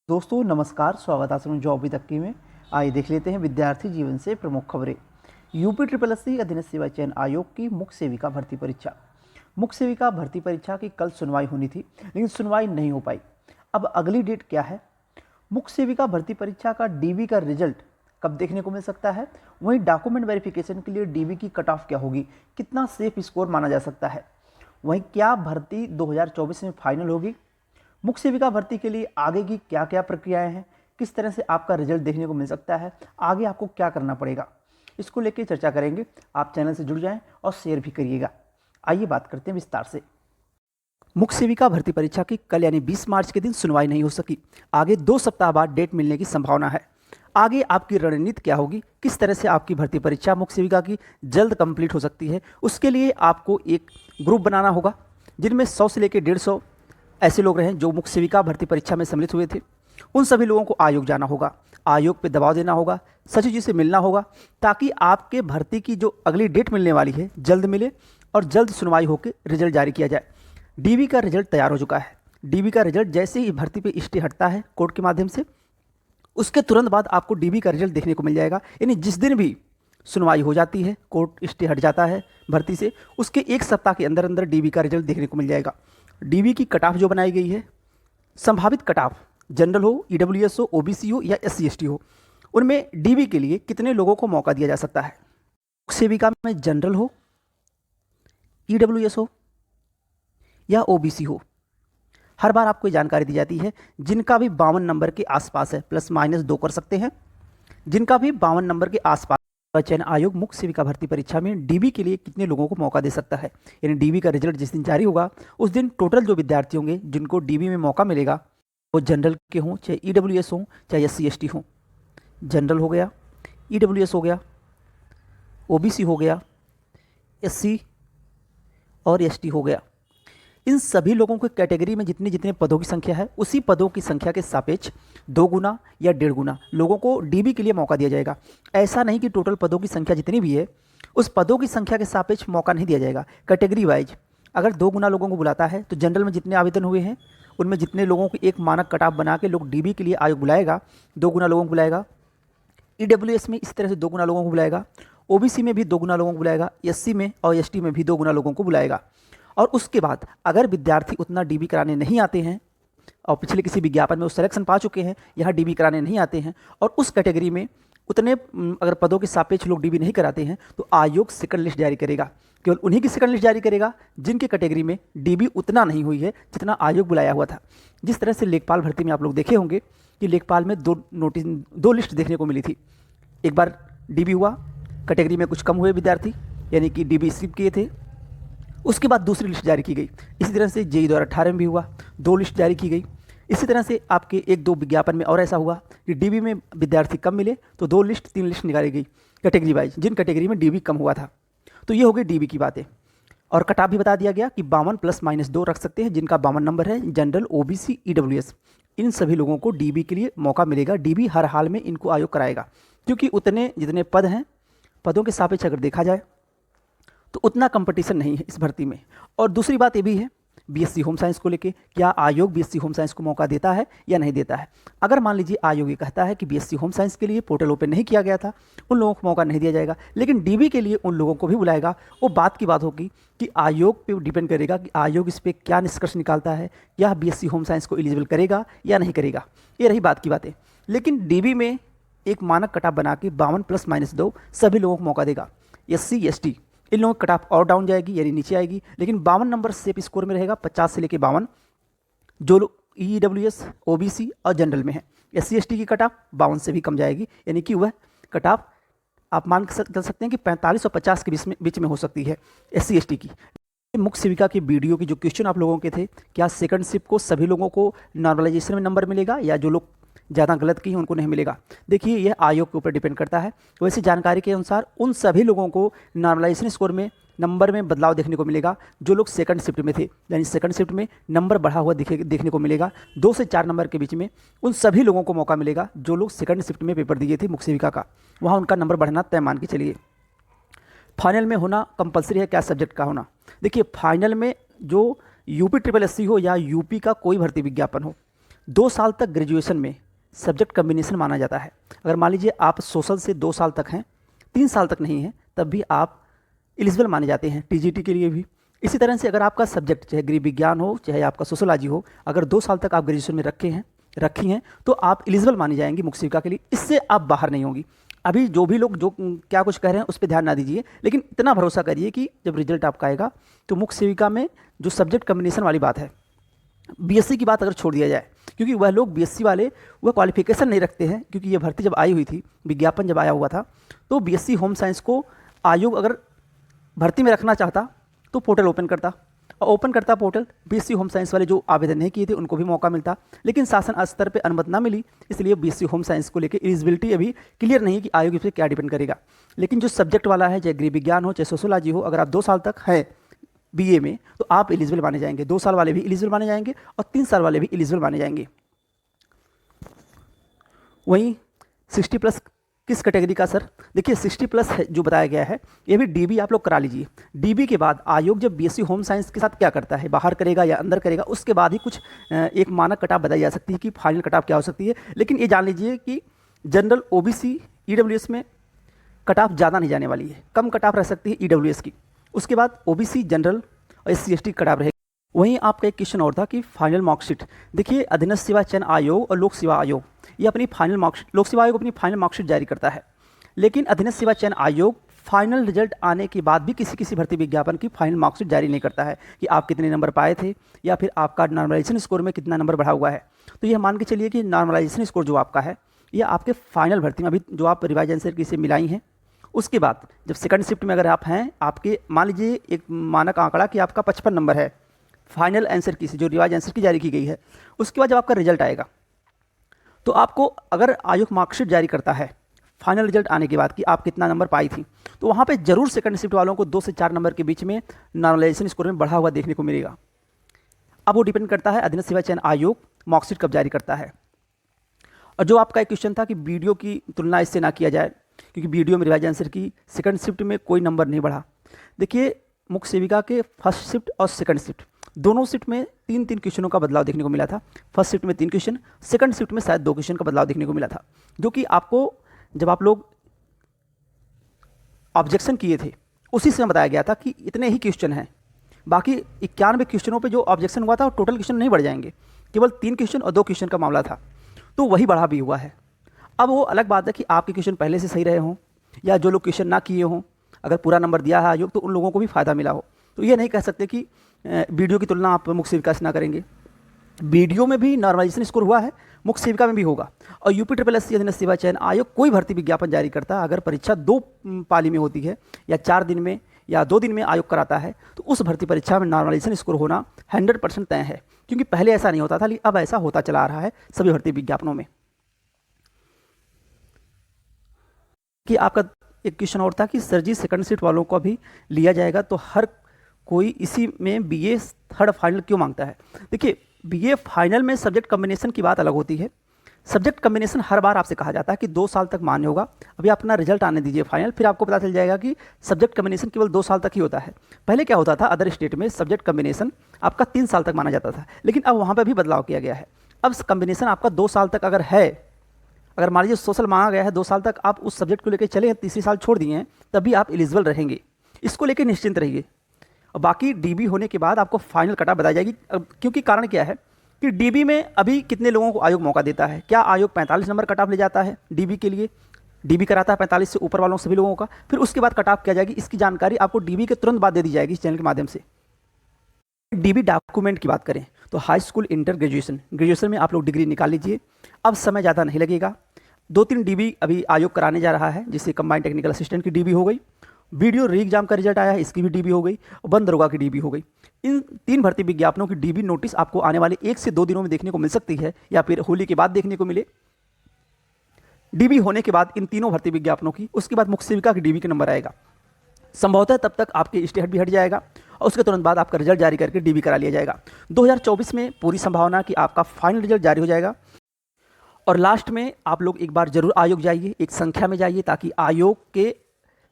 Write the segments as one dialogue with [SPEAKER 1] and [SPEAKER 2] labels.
[SPEAKER 1] दोस्तों नमस्कार, स्वागत है आपका जॉब विद अक्की में। आइए देख लेते हैं विद्यार्थी जीवन से प्रमुख खबरें। यूपी ट्रिपल एस सी अधीनस्थ सेवा चयन आयोग की मुख्य सेविका भर्ती परीक्षा। मुख्य सेविका भर्ती परीक्षा की कल सुनवाई होनी थी, लेकिन सुनवाई नहीं हो पाई। अब अगली डेट क्या है? मुख्य सेविका भर्ती परीक्षा का डीबी का रिजल्ट कब देखने को मिल सकता है? वहीं डॉक्यूमेंट वेरिफिकेशन के लिए डीबी की कट ऑफ क्या होगी, कितना सेफ स्कोर माना जा सकता है? वहीं क्या भर्ती 2024 में फाइनल होगी? मुख्य सेविका भर्ती के लिए आगे की क्या क्या प्रक्रियाएं हैं, किस तरह से आपका रिजल्ट देखने को मिल सकता है, आगे आपको क्या करना पड़ेगा, इसको लेकर चर्चा करेंगे। आप चैनल से जुड़ जाएं और शेयर भी करिएगा। आइए बात करते हैं विस्तार से। मुख्य सेविका भर्ती परीक्षा की कल यानी 20 मार्च के दिन सुनवाई नहीं हो सकी। आगे 2 सप्ताह बाद डेट मिलने की संभावना है। आगे आपकी रणनीति क्या होगी, किस तरह से आपकी भर्ती परीक्षा मुख्य सेविका की जल्द कंप्लीट हो सकती है, उसके लिए आपको एक ग्रुप बनाना होगा जिनमें 100 से लेकर 150 ऐसे लोग रहे जो मुख्य सेविका भर्ती परीक्षा में सम्मिलित हुए थे। उन सभी लोगों को आयोग जाना होगा, आयोग पे दबाव देना होगा, सचिव जी से मिलना होगा, ताकि आपके भर्ती की जो अगली डेट मिलने वाली है जल्द मिले और जल्द सुनवाई होकर रिजल्ट जारी किया जाए। डीबी का रिजल्ट तैयार हो चुका है। डीबी का रिजल्ट जैसे ही भर्ती पे स्टे हटता है कोर्ट के माध्यम से, उसके तुरंत बाद आपको डीबी का रिजल्ट देखने को मिल जाएगा। यानी जिस दिन भी सुनवाई हो जाती है, कोर्ट स्टे हट जाता है भर्ती से, उसके 1 सप्ताह के अंदर अंदर डीबी का रिजल्ट देखने को मिल जाएगा। डीबी की कट ऑफ जो बनाई गई है, संभावित कट ऑफ जनरल हो, ईडब्ल्यूएस हो, ओबीसी हो या एससी एसटी हो, उनमें डीबी के लिए कितने लोगों को मौका दिया जा सकता है। सेविका में जनरल हो, ईडब्ल्यूएस हो या ओबीसी हो, हर बार आपको ये जानकारी दी जाती है। जिनका भी 52 नंबर के आसपास है, प्लस माइनस 2 कर सकते हैं। जिनका भी 52 नंबर के आसपास, चयन आयोग मुख्य सेविका भर्ती परीक्षा में डीबी के लिए कितने लोगों को मौका दे सकता है। यानी डीबी का रिजल्ट जिस दिन जारी होगा, उस दिन टोटल जो विद्यार्थी होंगे जिनको डीबी में मौका मिलेगा, वो जनरल के हों, चाहे ईडब्ल्यूएस हों, चाहे एससी एसटी हों। जनरल हो गया, ईडब्ल्यूएस हो गया, ओबीसी हो गया, एससी और एसटी हो गया। इन सभी लोगों के कैटेगरी में जितने जितने पदों की संख्या है, उसी पदों की संख्या के सापेक्ष 2 गुना या 1.5 गुना लोगों को डीबी के लिए मौका दिया जाएगा। ऐसा नहीं कि टोटल पदों की संख्या जितनी भी है, उस पदों की संख्या के सापेक्ष मौका नहीं दिया जाएगा। कैटेगरी वाइज अगर 2 गुना लोगों को बुलाता है, तो जनरल में जितने आवेदन हुए हैं उनमें जितने लोगों को एक मानक कटाव बना के लोग डीबी के लिए आयोग बुलाएगा, 2 गुना लोगों को बुलाएगा। ईडब्ल्यूएस में इस तरह से 2 गुना लोगों को बुलाएगा, ओबीसी में भी 2 गुना लोगों को बुलाएगा, एससी में और एसटी में भी 2 गुना लोगों को बुलाएगा। और उसके बाद अगर विद्यार्थी उतना डीबी कराने नहीं आते हैं और पिछले किसी विज्ञापन में वो सिलेक्शन पा चुके हैं, यहाँ डीबी कराने नहीं आते हैं और उस कैटेगरी में उतने अगर पदों के सापेक्ष लोग डीबी नहीं कराते हैं, तो आयोग सेकंड लिस्ट जारी करेगा। केवल उन्हीं की सेकंड लिस्ट जारी करेगा जिनके कैटेगरी में डीबी उतना नहीं हुई है जितना आयोग बुलाया हुआ था। जिस तरह से लेखपाल भर्ती में आप लोग देखे होंगे कि लेखपाल में 2 लिस्ट देखने को मिली थी। एक बार डीबी हुआ, कैटेगरी में कुछ कम हुए विद्यार्थी, यानी कि डीबी स्किप किए थे, उसके बाद दूसरी लिस्ट जारी की गई। इसी तरह से जेई 2018 में भी हुआ, 2 लिस्ट जारी की गई। इसी तरह से आपके 1-2 विज्ञापन में और ऐसा हुआ कि डीबी में विद्यार्थी कम मिले तो 2 लिस्ट 3 लिस्ट निकाली गई कैटेगरी वाइज, जिन कैटेगरी में डीबी कम हुआ था। तो ये हो गई डीबी की बातें। और कटाव भी बता दिया गया कि 52 प्लस माइनस 2 रख सकते हैं। जिनका 52 नंबर है, जनरल, ओबीसी, ईडब्ल्यूएस, इन सभी लोगों को डीबी के लिए मौका मिलेगा। डीबी हर हाल में इनको आयोग कराएगा, क्योंकि उतने जितने पद हैं, पदों के सापेक्ष अगर देखा जाए तो उतना कंपटीशन नहीं है इस भर्ती में। और दूसरी बात ये भी है बीएससी होम साइंस को लेके, क्या आयोग बीएससी होम साइंस को मौका देता है या नहीं देता है। अगर मान लीजिए आयोग ये कहता है कि बीएससी होम साइंस के लिए पोर्टल ओपन नहीं किया गया था, उन लोगों को मौका नहीं दिया जाएगा, लेकिन डीबी के लिए उन लोगों को भी बुलाएगा। वो बात की बात होगी कि आयोग पे डिपेंड करेगा कि आयोग इस पर क्या निष्कर्ष निकालता है, या बीएससी होम साइंस को एलिजिबल करेगा या नहीं करेगा। ये रही बात की बातें। लेकिन डीबी में एक मानक कटाव बना के 52 प्लस माइनस 2 सभी लोगों को मौका देगा। एससी एसटी इन लोगों की कट ऑफ और डाउन जाएगी, यानी नीचे आएगी, लेकिन 52 नंबर सेफ स्कोर में रहेगा, 50 से लेकर 52। जो लोग ईडब्ल्यूएस, ओबीसी और जनरल में है, एससी एसटी की कट ऑफ 52 से भी कम जाएगी, यानी कि वह कट ऑफ आप मान कर सकते हैं कि 45 और 50 के बीच में हो सकती है एससी एसटी की। मुख्य सेविका की वीडियो की जो क्वेश्चन आप लोगों के थे, क्या सेकंड शिफ्ट को सभी लोगों को नॉर्मलाइजेशन में नंबर मिलेगा या जो लोग ज़्यादा गलत की हैं उनको नहीं मिलेगा। देखिए यह आयोग के ऊपर डिपेंड करता है। वैसे जानकारी के अनुसार उन सभी लोगों को नॉर्मलाइजेशन स्कोर में नंबर में बदलाव देखने को मिलेगा जो लोग सेकंड शिफ्ट में थे, यानी सेकंड शिफ्ट में नंबर बढ़ा हुआ देखने को मिलेगा। 2 से 4 नंबर के बीच में उन सभी लोगों को मौका मिलेगा जो लोग सेकंड शिफ्ट में पेपर दिए थे मुख्य सेविका का, वहाँ उनका नंबर बढ़ना तय मान के चलिए। फाइनल में होना कंपलसरी है क्या सब्जेक्ट का होना। देखिए फाइनल में जो यूपी ट्रिपल एस सी हो या यूपी का कोई भर्ती विज्ञापन हो, 2 साल तक ग्रेजुएशन में सब्जेक्ट कम्बिनेशन माना जाता है। अगर मान लीजिए आप सोशल से 2 साल तक हैं, 3 साल तक नहीं हैं, तब भी आप एलिजिबल माने जाते हैं टीजीटी के लिए भी। इसी तरह से अगर आपका सब्जेक्ट चाहे गृह विज्ञान हो चाहे आपका सोशोलॉजी हो, अगर 2 साल तक आप ग्रेजुएशन में रखी हैं तो आप एलिजिबल मानी जाएंगी मुख्य सेविका के लिए। इससे आप बाहर नहीं होंगी। अभी जो भी लोग जो क्या कुछ कह रहे हैं उस पर ध्यान ना दीजिए, लेकिन इतना भरोसा करिए कि जब रिजल्ट आपका आएगा तो मुख्य सेविका में जो सब्जेक्ट कम्बिनेशन वाली बात है, बीएससी की बात अगर छोड़ दिया जाए, क्योंकि वह लोग बीएससी वाले वह क्वालिफिकेशन नहीं रखते हैं, क्योंकि ये भर्ती जब आई हुई थी, विज्ञापन जब आया हुआ था, तो बीएससी होम साइंस को आयोग अगर भर्ती में रखना चाहता तो पोर्टल ओपन करता, और ओपन करता पोर्टल, बीएससी होम साइंस वाले जो आवेदन नहीं किए थे उनको भी मौका मिलता, लेकिन शासन स्तर पे अनुमति ना मिली, इसलिए बीएससी होम साइंस को लेकर एलिजिबिलिटी अभी क्लियर नहीं कि आयोग इस पर क्या डिपेंड करेगा। लेकिन जो सब्जेक्ट वाला है, चाहे गृह विज्ञान हो चाहे सोशोलॉजी हो, अगर आप 2 साल तक हैं बीए में तो आप एलिजिबल माने जाएंगे। 2 साल वाले भी एलिजिबल माने जाएंगे और 3 साल वाले भी एलिजिबल माने जाएंगे। वहीं 60+ किस कैटेगरी का सर? देखिए 60+ जो बताया गया है, ये भी डीबी आप लोग करा लीजिए। डीबी के बाद आयोग जब बीएससी होम साइंस के साथ क्या करता है, बाहर करेगा या अंदर करेगा, उसके बाद ही कुछ एक मानक कटाव बताई जा सकती है कि फाइनल कटाव क्या हो सकती है। लेकिन ये जान लीजिए कि जनरल, ओबीसी, ईडब्ल्यूएस में कटाव ज़्यादा नहीं जाने वाली है, कम कटाव रह सकती है ईडब्ल्यूएस की। उसके बाद ओबीसी, जनरल और एससी एसटी कटाव रहेगी। वहीं आपका एक क्वेश्चन और था कि फाइनल मार्कशीट। देखिए अधीनस्थ सेवा चयन आयोग और लोक सेवा आयोग ये अपनी फाइनल मार्कशीट, लोक सेवा आयोग अपनी फाइनल मार्कशीट जारी करता है, लेकिन अधीनस्थ सेवा चयन आयोग फाइनल रिजल्ट आने के बाद भी किसी किसी भर्ती विज्ञापन की फाइनल मार्कशीट जारी नहीं करता है कि आप कितने नंबर पाए थे या फिर आपका नॉर्मलाइजेशन स्कोर में कितना नंबर बढ़ा हुआ है। तो यह मान के चलिए कि नॉर्मलाइजेशन स्कोर जो आपका है यह आपके फाइनल भर्ती में, अभी जो आप रिवाइज आंसर की से मिलाई हैं, उसके बाद जब सेकंड शिफ्ट में अगर आप हैं, आपके मान लीजिए एक मानक आंकड़ा कि आपका 55 नंबर है फाइनल आंसर की से, जो रिवाइज आंसर की जारी की गई है, उसके बाद जब आपका रिजल्ट आएगा तो आपको अगर आयोग मार्कशीट जारी करता है फाइनल रिजल्ट आने के बाद कि आप कितना नंबर पाई थी, तो वहाँ पे जरूर सेकंड शिफ्ट वालों को 2 से 4 नंबर के बीच में नॉर्मलाइजेशन स्कोर में बढ़ा हुआ देखने को मिलेगा। अब वो डिपेंड करता है अधीनस्थ सेवा चयन आयोग मार्कशीट कब जारी करता है। और जो आपका एक क्वेश्चन था कि वीडियो की तुलना इससे ना किया जाए, क्योंकि वीडियो में रिवाइज आंसर की सेकंड शिफ्ट में कोई नंबर नहीं बढ़ा। देखिए मुख्य सेविका के फर्स्ट शिफ्ट और सेकंड शिफ्ट दोनों शिफ्ट में 3-3 क्वेश्चनों का बदलाव देखने को मिला था। फर्स्ट शिफ्ट में 3 क्वेश्चन, सेकंड शिफ्ट में शायद 2 क्वेश्चन का बदलाव देखने को मिला था, जो कि आपको जब आप लोग ऑब्जेक्शन किए थे उसी समय बताया गया था कि इतने ही क्वेश्चन हैं, बाकी 91 क्वेश्चनों पे जो ऑब्जेक्शन हुआ था वो टोटल क्वेश्चन नहीं बढ़ जाएंगे, केवल 3 क्वेश्चन और 2 क्वेश्चन का मामला था, तो वही बढ़ा भी हुआ है। अब वो अलग बात है कि आपके क्वेश्चन पहले से सही रहे हों या जो लोग क्वेश्चन ना किए हों, अगर पूरा नंबर दिया है आयोग तो उन लोगों को भी फ़ायदा मिला हो। तो ये नहीं कह सकते कि वीडियो की तुलना आप मुख्य सेविका से ना करेंगे। वीडियो में भी नॉर्मलाइजेशन स्कोर हुआ है, मुख्य सेविका में भी होगा। और यूपी SSC अधीनस्थ सेवा चयन आयोग कोई भर्ती विज्ञापन जारी करता है, अगर परीक्षा 2 पाली में होती है या 4 दिन में या 2 दिन में आयोग कराता है, तो उस भर्ती परीक्षा में नॉर्मलाइजेशन स्कोर होना 100% तय है, क्योंकि पहले ऐसा नहीं होता था, लेकिन अब ऐसा होता चला आ रहा है सभी भर्ती विज्ञापनों में। कि आपका एक क्वेश्चन और था कि सर जी सेकंड शिफ्ट वालों को भी लिया जाएगा, तो हर कोई इसी में बीए थर्ड फाइनल क्यों मांगता है? देखिए बीए फाइनल में सब्जेक्ट कम्बिनेशन की बात अलग होती है। सब्जेक्ट कम्बिनेशन हर बार आपसे कहा जाता है कि 2 साल तक मान्य होगा। अभी अपना रिजल्ट आने दीजिए फाइनल, फिर आपको पता चल जाएगा कि सब्जेक्ट कम्बिनेशन केवल 2 साल तक ही होता है। पहले क्या होता था, अदर स्टेट में सब्जेक्ट कम्बिनेशन आपका 3 साल तक माना जाता था, लेकिन अब वहाँ पर भी बदलाव किया गया है। अब कम्बिनेशन आपका 2 साल तक अगर है, अगर मान लीजिए सोशल मांगा गया है 2 साल तक, आप उस सब्जेक्ट को लेकर चले हैं, तीसरी साल छोड़ दिए हैं, तभी आप एलिजिबल रहेंगे। इसको लेकर निश्चिंत रहिए। और बाकी डीबी होने के बाद आपको फाइनल कटा बताई जाएगी, क्योंकि कारण क्या है कि डीबी में अभी कितने लोगों को आयोग मौका देता है। क्या आयोग 45 नंबर कट ऑफ ले जाता है डीबी के लिए? डीबी कराता है 45 से ऊपर वालों सभी लोगों का, फिर उसके बाद कट ऑफ किया जाएगी। इसकी जानकारी आपको डीबी के तुरंत बाद दे दी जाएगी इस चैनल के माध्यम से। डीबी डॉक्यूमेंट की बात करें तो हाई स्कूल, इंटर, ग्रेजुएशन में आप लोग डिग्री निकाल लीजिए। अब समय ज़्यादा नहीं लगेगा। 2-3 डीबी अभी आयोग कराने जा रहा है, जिससे कंबाइंड टेक्निकल असिस्टेंट की डीबी हो गई, वीडियो री एग्जाम का रिजल्ट आया है इसकी भी डीबी हो गई, और बंद दरोगा की डीबी हो गई। इन 3 भर्ती विज्ञापनों की डीबी नोटिस आपको आने वाले 1 से 2 दिनों में देखने को मिल सकती है, या फिर होली के बाद देखने को मिले। डीबी होने के बाद इन तीनों भर्ती विज्ञापनों की, उसके बाद मुख्य सेविका की डीबी का नंबर आएगा। संभवतः तब तक आपके स्टेट भी हट जाएगा और उसके तुरंत बाद आपका रिजल्ट जारी करके डीबी करा लिया जाएगा। 2024 में पूरी संभावना कि आपका फाइनल रिजल्ट जारी हो जाएगा। और लास्ट में आप लोग एक बार जरूर आयोग जाइए, एक संख्या में जाइए, ताकि आयोग के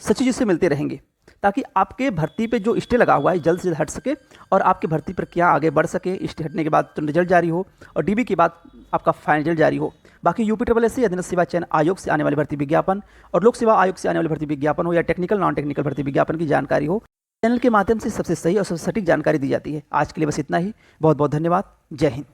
[SPEAKER 1] सचिव से मिलते रहेंगे, ताकि आपके भर्ती पे जो स्टे लगा हुआ है जल्द से हट सके और आपकी भर्ती प्रक्रिया आगे बढ़ सके। स्टे हटने के बाद तो रिजल्ट जारी हो और डीबी के बाद आपका फाइनल रिजल्ट जारी हो। बाकी यूपीएससी अधीनस्थ सेवा चयन आयोग से आने वाली भर्ती विज्ञापन और लोक सेवा आयोग से आने वाली भर्ती विज्ञापन हो या टेक्निकल नॉन टेक्निकल भर्ती विज्ञापन की जानकारी हो, चैनल के माध्यम से सबसे सही और सबसे सटीक जानकारी दी जाती है। आज के लिए बस इतना ही। बहुत बहुत धन्यवाद। जय हिंद।